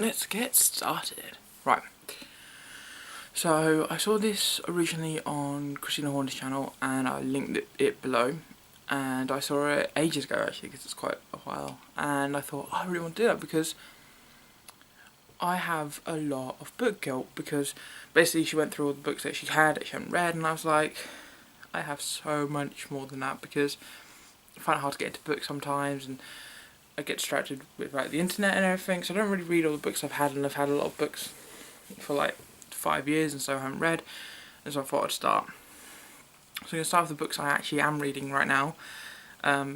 let's get started. Right. So I saw this originally on Kristina Horner's channel, and I linked it below. And I saw it ages ago actually, because it's quite a while. And I thought, oh, I really want to do that because I have a lot of book guilt. Because basically she went through all the books that she hadn't read, and I was like, I have so much more than that, because I find it hard to get into books sometimes, and I get distracted with like the internet and everything, so I don't really read all the books I've had, and I've had a lot of books for like 5 years and so I haven't read, and so I thought I'd start. So I'm going to start with the books I actually am reading right now,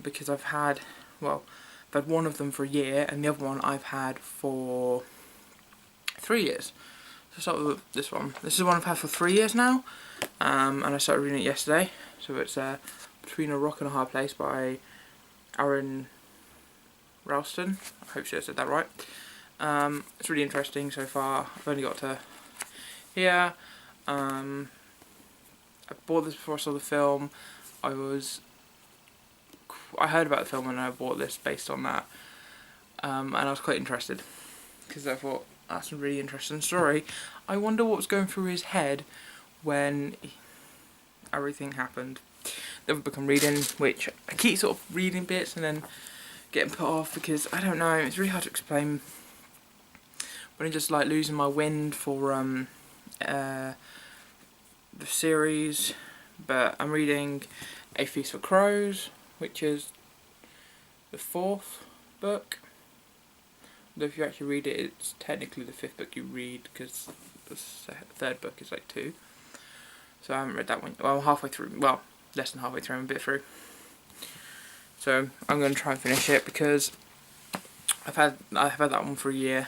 because I've had one of them for a year, and the other one I've had for 3 years. So start with this one. This is one I've had for 3 years now, and I started reading it yesterday. So it's Between a Rock and a Hard Place by Aaron Ralston. I hope I said that right. It's really interesting so far. I've only got to here. I bought this before I saw the film. I heard about the film and I bought this based on that. And I was quite interested, because I thought, that's a really interesting story. I wonder what was going through his head when everything happened. The other book I'm reading, which I keep sort of reading bits and then getting put off, because I don't know, it's really hard to explain when I'm just like losing my wind for the series. But I'm reading A Feast for Crows, which is the 4th book. Though if you actually read it, it's technically the 5th book you read, because the 3rd book is like 2. So I haven't read that one. Well, halfway through. Well, less than halfway through. I'm a bit through. So I'm going to try and finish it, because I've had that one for a year,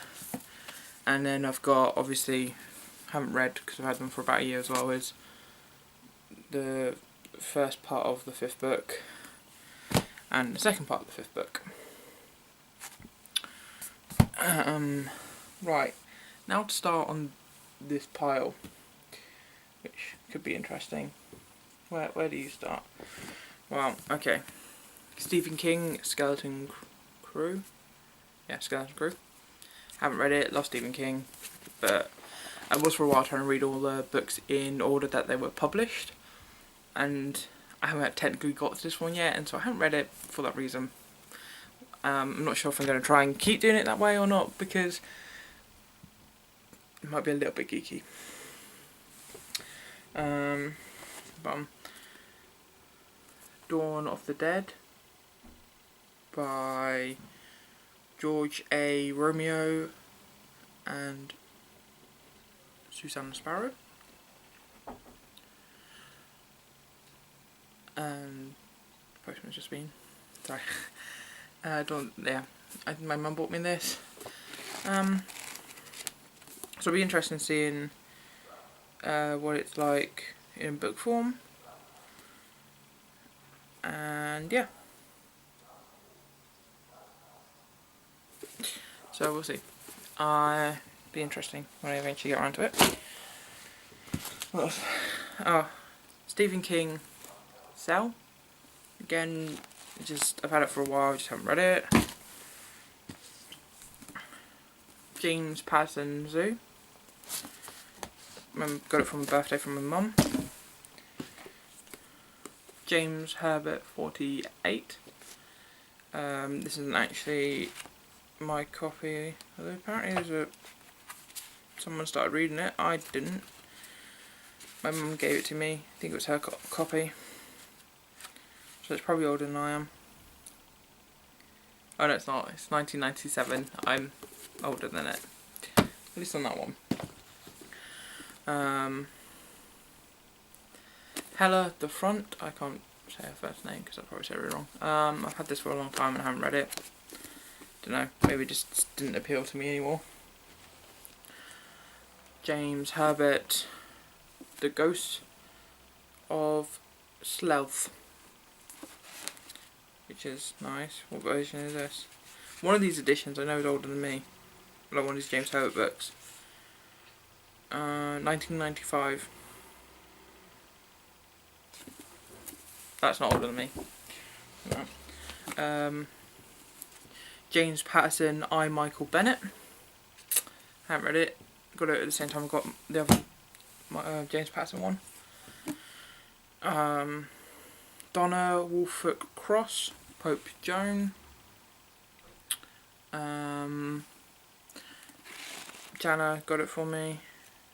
and then I've got, obviously haven't read because I've had them for about a year as well, is the first part of the 5th book and the second part of the 5th book. Right, now to start on this pile, which could be interesting. Where do you start? Well, okay. Stephen King, Skeleton Crew. Yeah, Skeleton Crew. Haven't read it, love Stephen King, but I was for a while trying to read all the books in order that they were published, and I haven't technically got to this one yet, and so I haven't read it for that reason. I'm not sure if I'm going to try and keep doing it that way or not, because it might be a little bit geeky. Dawn of the Dead by George A. Romeo and Susanna Sparrow. And postman's just been. Sorry. My mum bought me this. So it'll be interesting seeing what it's like in book form. And yeah. So we'll see. Be interesting when I eventually get around to it. What else? Oh, Stephen King, Cell. Again, I've had it for a while, just haven't read it. James Patterson Zoo. Got it from a birthday from my mum. James Herbert 48. This isn't actually my copy. Although apparently someone started reading it. I didn't. My mum gave it to me. I think it was her copy. So it's probably older than I am. Oh no, it's not. It's 1997. I'm older than it. At least on that one. Hella the Front. I can't say her first name because I'll probably say it really wrong. I've had this for a long time and I haven't read it. Don't know. Maybe it just didn't appeal to me anymore. James Herbert, The Ghost of Slough, which is nice. What version is this? One of these editions I know is older than me. Like one of these James Herbert books. 1995. That's not older than me. No. James Patterson, I, Michael Bennett. Haven't read it. Got it at the same time I got the other James Patterson one. Donna Woolfolk Cross, Pope Joan. Jana got it for me.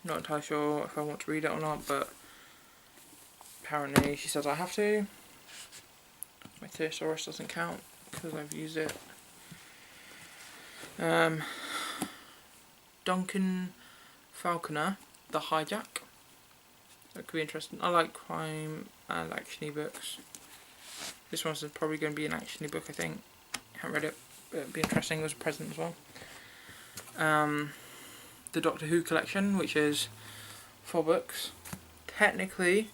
Not entirely sure if I want to read it or not, but apparently she says I have to. My Thesaurus doesn't count because I've used it. Duncan Falconer, The Hijack. That could be interesting. I like crime and action-y books. This one's probably going to be an action-y book, I think. Haven't read it, but it'd be interesting. It was a present as well. The Doctor Who collection, which is 4 books. Technically,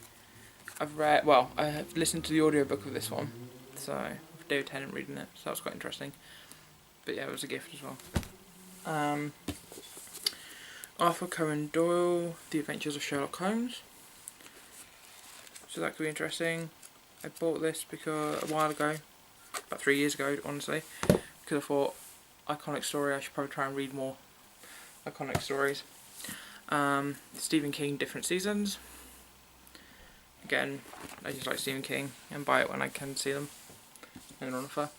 I have listened to the audiobook of this one, so David Tennant reading it, so that was quite interesting. But yeah, it was a gift as well. Arthur Conan Doyle, The Adventures of Sherlock Holmes. So that could be interesting. I bought this because a while ago, about 3 years ago, honestly, because I thought iconic story. I should probably try and read more iconic stories. Stephen King, Different Seasons. Again, I just like Stephen King and buy it when I can see them and on offer.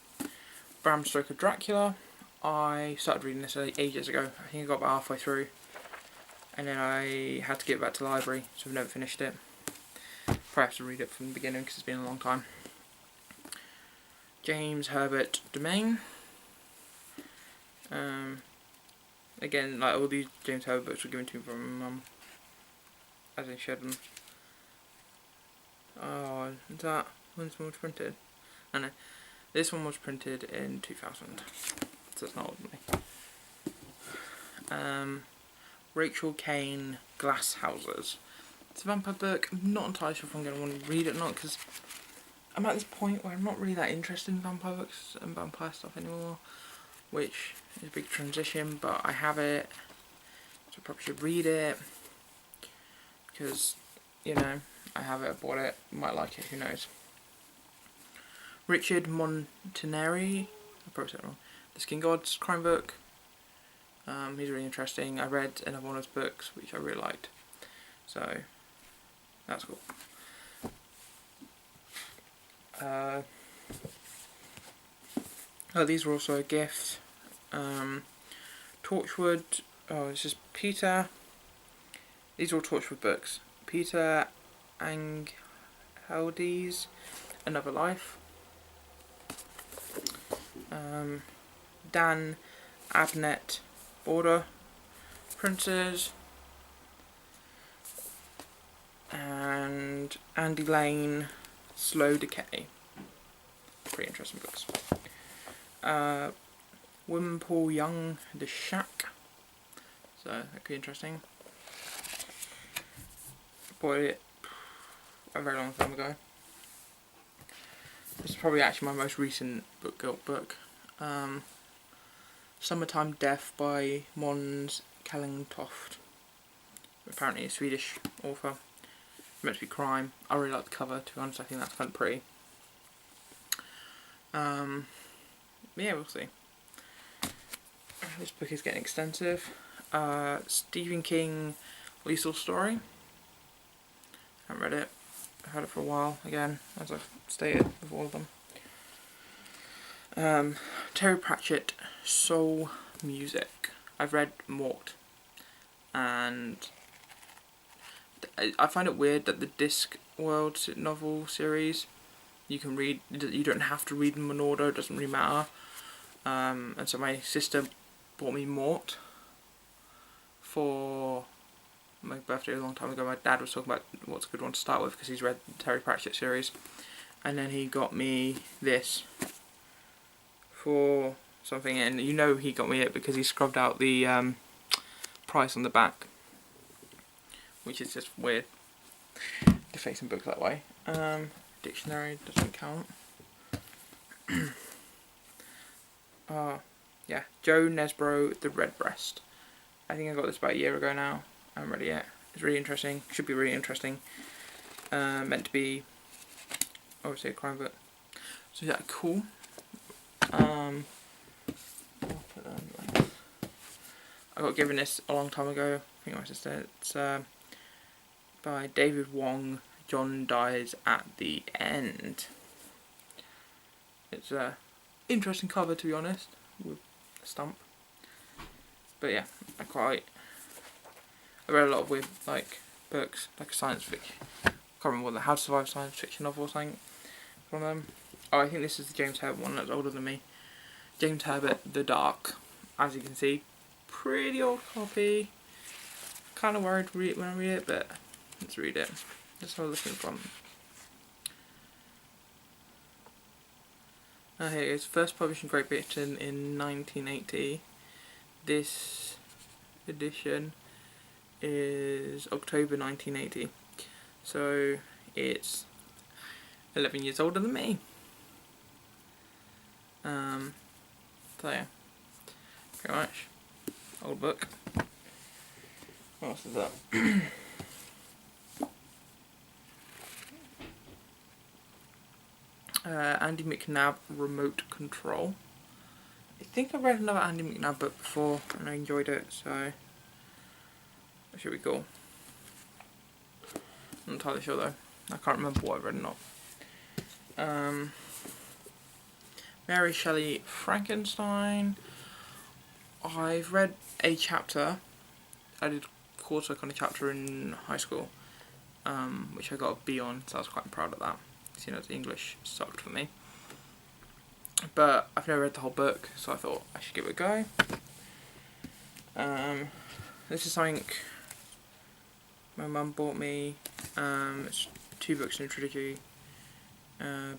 Bram Stoker, Dracula. I started reading this ages ago. I think I got about halfway through, and then I had to give it back to the library, so I've never finished it. Probably have to read it from the beginning because it's been a long time. James Herbert Domain. Again, like all these James Herbert books were given to me from my mum, as in she had them. Oh, is that when's one was printed? I know. This one was printed in 2000, so it's not old to me. Rachel Kane, Glass Houses. It's a vampire book. I'm not entirely sure if I'm going to want to read it or not, because I'm at this point where I'm not really that interested in vampire books and vampire stuff anymore, which is a big transition, but I have it, so I probably should read it, because, you know, I have it, I bought it, might like it, who knows. Richard Montanari, I probably said it wrong, The Skin Gods crime book. He's really interesting. I read another one of his books, which I really liked, so that's cool. These were also a gift. Torchwood, this is Peter. These are all Torchwood books. Peter Angheldes, Another Life. Dan Abnett, Border Princes. And Andy Lane, Slow Decay. Pretty interesting books. Wimpole Young, The Shack. So that could be interesting. Bought it a very long time ago. This is probably actually my most recent book. Summertime Death by Måns Kallingtoft. Apparently a Swedish author. Meant to be crime. I really like the cover, to be honest. I think that's kind of pretty. Yeah, we'll see. This book is getting extensive. Stephen King, Lethal Story. Haven't read it. I've had it for a while, again, as I've stated with all of them. Terry Pratchett, Soul Music. I've read Mort, and I find it weird that the Discworld novel series, you can read, you don't have to read them in order, it doesn't really matter. And so my sister bought me Mort for my birthday a long time ago. My dad was talking about what's a good one to start with because he's read the Terry Pratchett series, and then he got me this for something, and you know he got me it because he scrubbed out the price on the back, which is just weird, defacing books that way. Dictionary doesn't count. Yeah, Joe Nesbro, The Redbreast. I think I got this about a year ago now. I haven't read it yet. It's really interesting. Should be really interesting. Meant to be, obviously, a crime book. So yeah, cool. I'll put that in. I got given this a long time ago. I think my sister. It's by David Wong. John Dies at the End. It's a interesting cover, to be honest, with a stump. But yeah, I read a lot of weird books, like science fiction. I can't remember what How to Survive Science Fiction novel or something from them. Oh, I think this is the James Herbert one that's older than me. James Herbert, The Dark. As you can see, pretty old copy. Kind of worried to read it when I read it, but let's read it. That's what I was looking from. Here it is. First published in Great Britain in 1980. This edition is October 1980. So it's 11 years older than me. So yeah, pretty much old book. What else is that? Andy McNab Remote Control. I think I've read another Andy McNab book before and I enjoyed it, so that should be cool. I'm not entirely sure though. I can't remember what I read or not. Mary Shelley Frankenstein. I've read a chapter. I did a coursework on a chapter in high school, which I got a B on, so I was quite proud of that. You know, the English sucked for me. But I've never read the whole book, so I thought I should give it a go. This is something my mum bought me. It's 2 books in a trilogy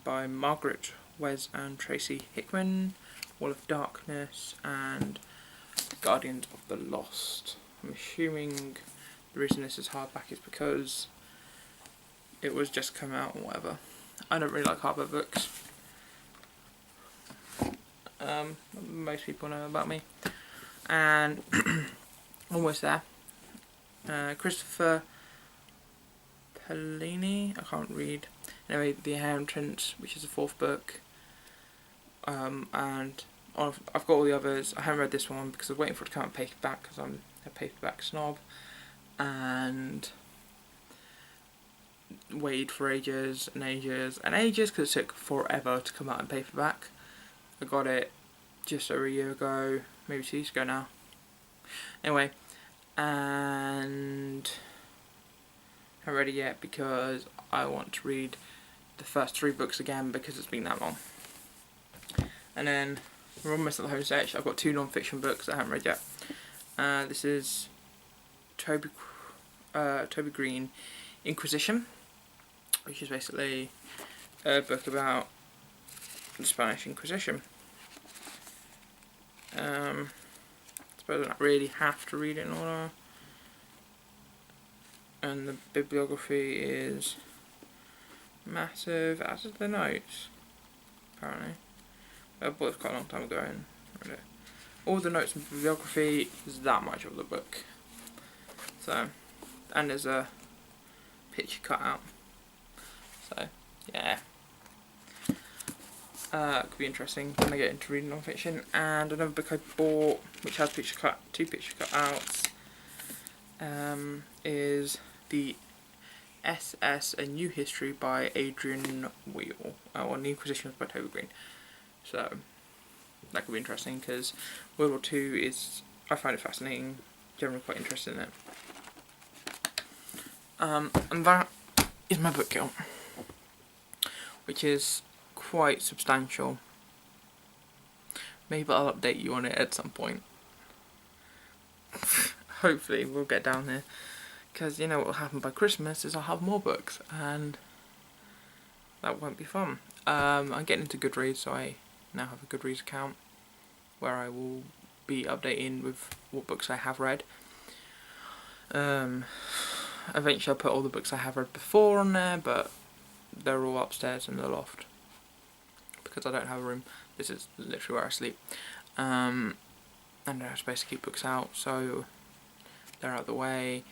by Margaret Wes and Tracy Hickman, Wall of Darkness and Guardians of the Lost. I'm assuming the reason this is hardback is because it was just come out or whatever. I don't really like hardback books. Most people know about me. And almost there. Christopher Paolini, I can't read. Anyway, The Inheritance, which is the 4th book. And I've got all the others. I haven't read this one because I'm waiting for it to come out paperback because I'm a paperback snob. And waited for ages and ages and ages because it took forever to come out in paperback. I got it just over a year ago, maybe 2 years ago now. Anyway, and I haven't read it yet because I want to read the first 3 books again because it's been that long. And then we're almost at the home stretch. I've got 2 non-fiction books that I haven't read yet. This is Toby Green, Inquisition, which is basically a book about the Spanish Inquisition. I suppose I don't really have to read it in order. And the bibliography is massive, as is the notes, apparently. I bought it quite a long time ago and read it. All the notes and bibliography is that much of the book. So, and there's a picture cut out. So, yeah. Could be interesting when I get into reading non-fiction. And another book I bought, which has 2 picture cutouts, is The SS: A New History by Adrian Wheel, or The Inquisition by Toby Green. So that could be interesting because World War II is, I find it fascinating, generally quite interested in it. And that is my book count, which is quite substantial. Maybe I'll update you on it at some point. Hopefully we'll get down there, because you know what will happen by Christmas is I'll have more books and that won't be fun. I'm getting into Goodreads, so I now have a Goodreads account where I will be updating with what books I have read. Eventually I'll put all the books I have read before on there, but they're all upstairs in the loft because I don't have a room. This is literally where I sleep. And I have space to keep books out, so they're out of the way.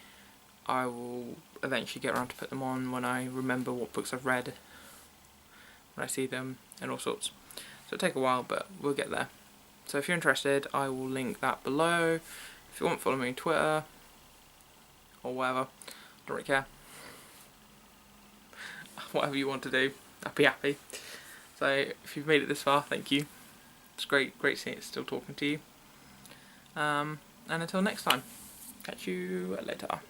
I will eventually get around to put them on when I remember what books I've read, when I see them, and all sorts. So it'll take a while, but we'll get there. So if you're interested, I will link that below, If you want, follow me on Twitter or whatever. Don't really care. Whatever you want to do, I'll be happy. So if you've made it this far, thank you. It's great seeing it, still talking to you. And until next time, catch you later.